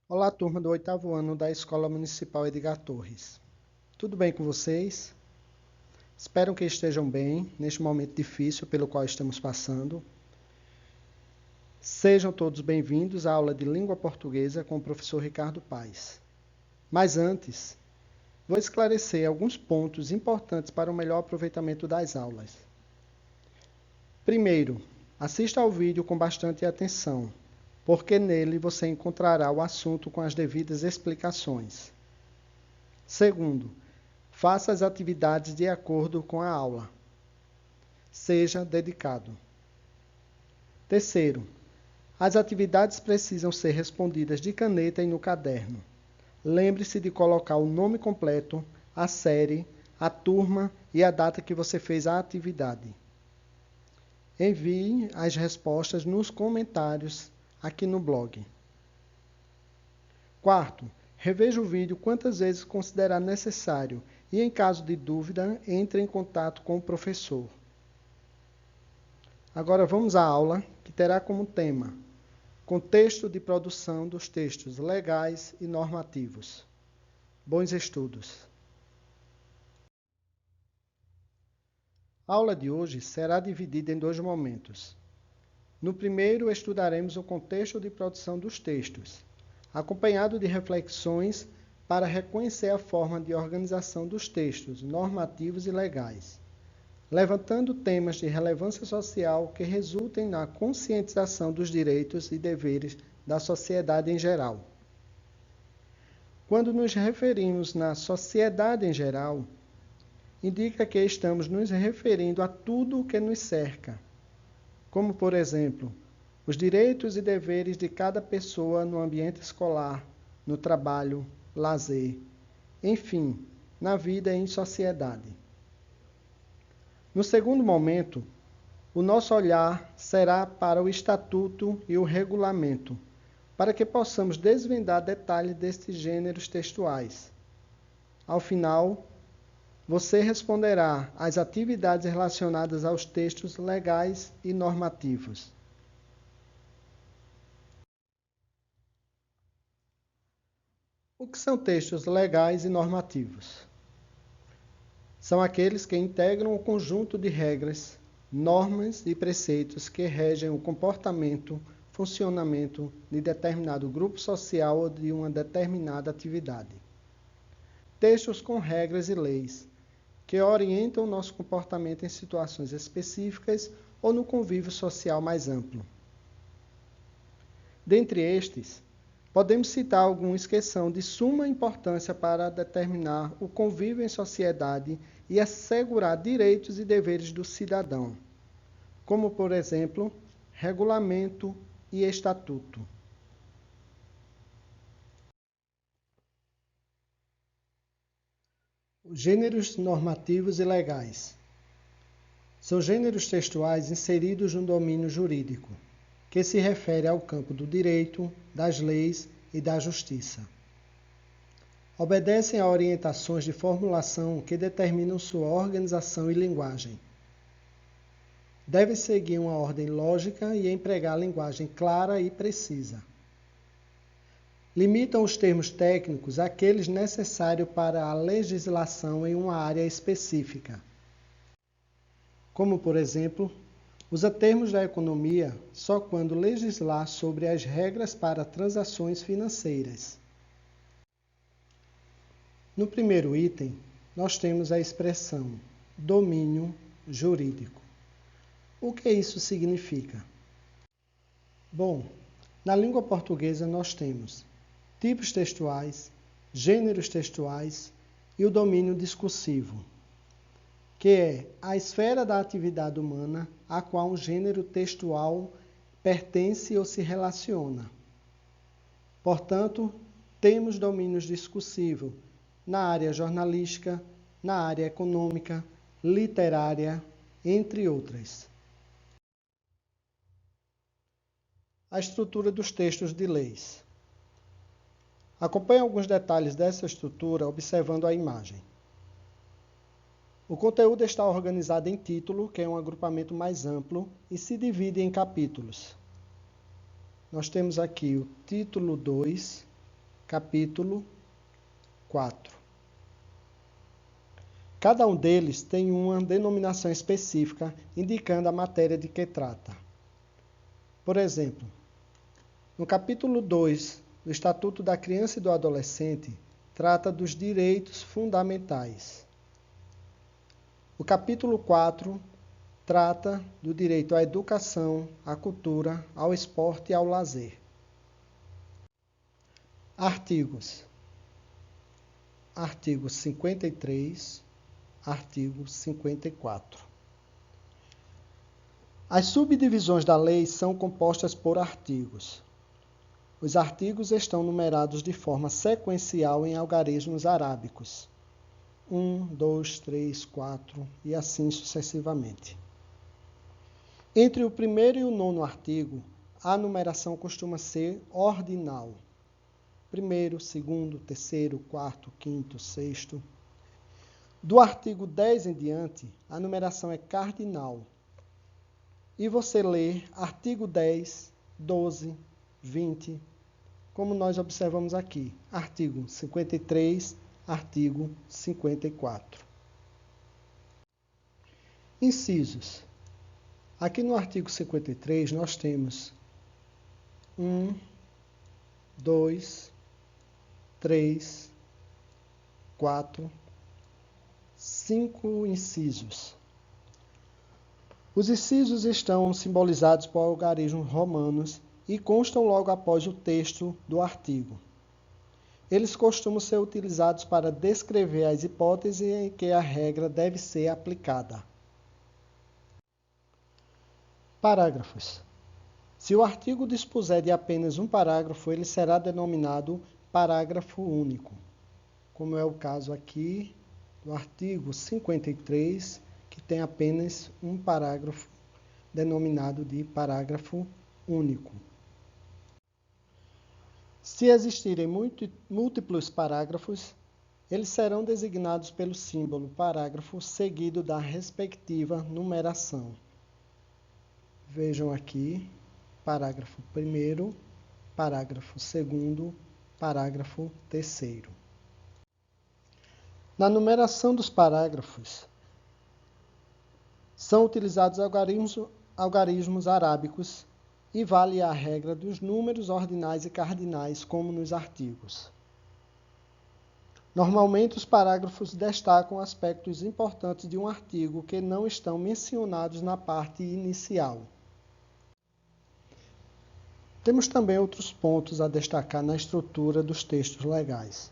Olá, turma do 8º ano da Escola Municipal Edgar Torres. Tudo bem com vocês? Espero que estejam bem neste momento difícil pelo qual estamos passando. Sejam todos bem-vindos à aula de Língua Portuguesa com o professor Ricardo Paes. Mas antes, vou esclarecer alguns pontos importantes para o melhor aproveitamento das aulas. Primeiro, assista ao vídeo com bastante atenção, porque nele você encontrará o assunto com as devidas explicações. Segundo, faça as atividades de acordo com a aula. Seja dedicado. Terceiro, as atividades precisam ser respondidas de caneta e no caderno. Lembre-se de colocar o nome completo, a série, a turma e a data que você fez a atividade. Envie as respostas nos comentários aqui no blog. Quarto, reveja o vídeo quantas vezes considerar necessário e, em caso de dúvida, entre em contato com o professor. Agora vamos à aula, que terá como tema contexto de produção dos textos legais e normativos. Bons estudos! A aula de hoje será dividida em dois momentos. No primeiro, estudaremos o contexto de produção dos textos, acompanhado de reflexões para reconhecer a forma de organização dos textos normativos e legais, levantando temas de relevância social que resultem na conscientização dos direitos e deveres da sociedade em geral. Quando nos referimos na sociedade em geral, indica que estamos nos referindo a tudo o que nos cerca, como, por exemplo, os direitos e deveres de cada pessoa no ambiente escolar, no trabalho, lazer, enfim, na vida em sociedade. No segundo momento, o nosso olhar será para o Estatuto e o Regulamento, para que possamos desvendar detalhes destes gêneros textuais. Ao final, você responderá às atividades relacionadas aos textos legais e normativos. O que são textos legais e normativos? São aqueles que integram um conjunto de regras, normas e preceitos que regem o comportamento, funcionamento de determinado grupo social ou de uma determinada atividade. Textos com regras e leis, que orientam o nosso comportamento em situações específicas ou no convívio social mais amplo. Dentre estes, podemos citar alguns que são de suma importância para determinar o convívio em sociedade e assegurar direitos e deveres do cidadão, como, por exemplo, regulamento e estatuto. Gêneros normativos e legais. São gêneros textuais inseridos no domínio jurídico, que se refere ao campo do direito, das leis e da justiça. Obedecem a orientações de formulação que determinam sua organização e linguagem. Deve seguir uma ordem lógica e empregar linguagem clara e precisa. Limitam os termos técnicos àqueles necessários para a legislação em uma área específica, como, por exemplo, usa termos da economia só quando legislar sobre as regras para transações financeiras. No primeiro item, nós temos a expressão domínio jurídico. O que isso significa? Bom, na língua portuguesa nós temos tipos textuais, gêneros textuais e o domínio discursivo, que é a esfera da atividade humana a qual um gênero textual pertence ou se relaciona. Portanto, temos domínios discursivos na área jornalística, na área econômica, literária, entre outras. A estrutura dos textos de leis. Acompanhe alguns detalhes dessa estrutura observando a imagem. O conteúdo está organizado em título, que é um agrupamento mais amplo, e se divide em capítulos. Nós temos aqui o título 2, capítulo 4. Cada um deles tem uma denominação específica indicando a matéria de que trata. Por exemplo, no capítulo 2 do Estatuto da Criança e do Adolescente, trata dos direitos fundamentais. O capítulo 4 trata do direito à educação, à cultura, ao esporte e ao lazer. Artigos. Artigo 53, artigo 54. As subdivisões da lei são compostas por artigos. Os artigos estão numerados de forma sequencial em algarismos arábicos. 1, 2, 3, 4 e assim sucessivamente. Entre o primeiro e o nono artigo, a numeração costuma ser ordinal. Primeiro, segundo, terceiro, quarto, quinto, sexto. Do artigo 10 em diante, a numeração é cardinal. E você lê artigo 10, 12, 20, como nós observamos aqui. Artigo 53, artigo 54. Incisos. Aqui no artigo 53 nós temos 1, 2, 3, 4, 5 incisos. Os incisos estão simbolizados por algarismos romanos e constam logo após o texto do artigo. Eles costumam ser utilizados para descrever as hipóteses em que a regra deve ser aplicada. Parágrafos. Se o artigo dispuser de apenas um parágrafo, ele será denominado parágrafo único, como é o caso aqui do artigo 53, que tem apenas um parágrafo denominado de parágrafo único. Se existirem múltiplos parágrafos, eles serão designados pelo símbolo parágrafo seguido da respectiva numeração. Vejam aqui, parágrafo 1º, parágrafo 2º, parágrafo 3º. Na numeração dos parágrafos, são utilizados algarismos arábicos e vale a regra dos números ordinais e cardinais, como nos artigos. Normalmente, os parágrafos destacam aspectos importantes de um artigo que não estão mencionados na parte inicial. Temos também outros pontos a destacar na estrutura dos textos legais,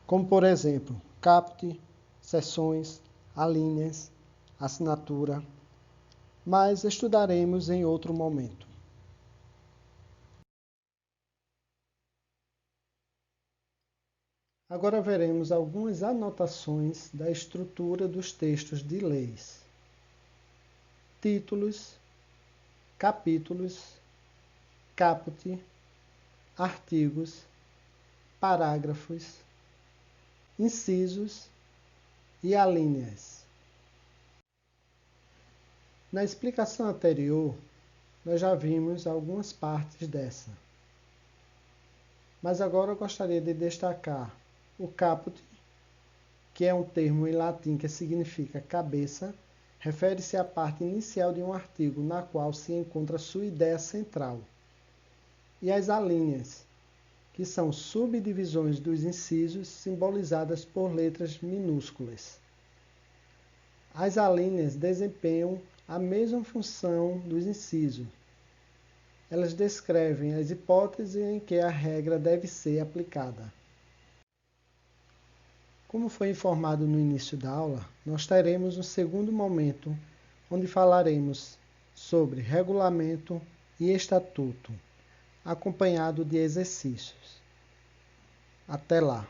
como, por exemplo, caput, seções, alíneas, assinatura, mas estudaremos em outro momento. Agora veremos algumas anotações da estrutura dos textos de leis. Títulos, capítulos, caput, artigos, parágrafos, incisos e alíneas. Na explicação anterior, nós já vimos algumas partes dessa. Mas agora eu gostaria de destacar o caput, que é um termo em latim que significa cabeça, refere-se à parte inicial de um artigo na qual se encontra sua ideia central. E as alíneas, que são subdivisões dos incisos simbolizadas por letras minúsculas. As alíneas desempenham a mesma função dos incisos. Elas descrevem as hipóteses em que a regra deve ser aplicada. Como foi informado no início da aula, nós teremos um segundo momento, onde falaremos sobre regulamento e estatuto, acompanhado de exercícios. Até lá!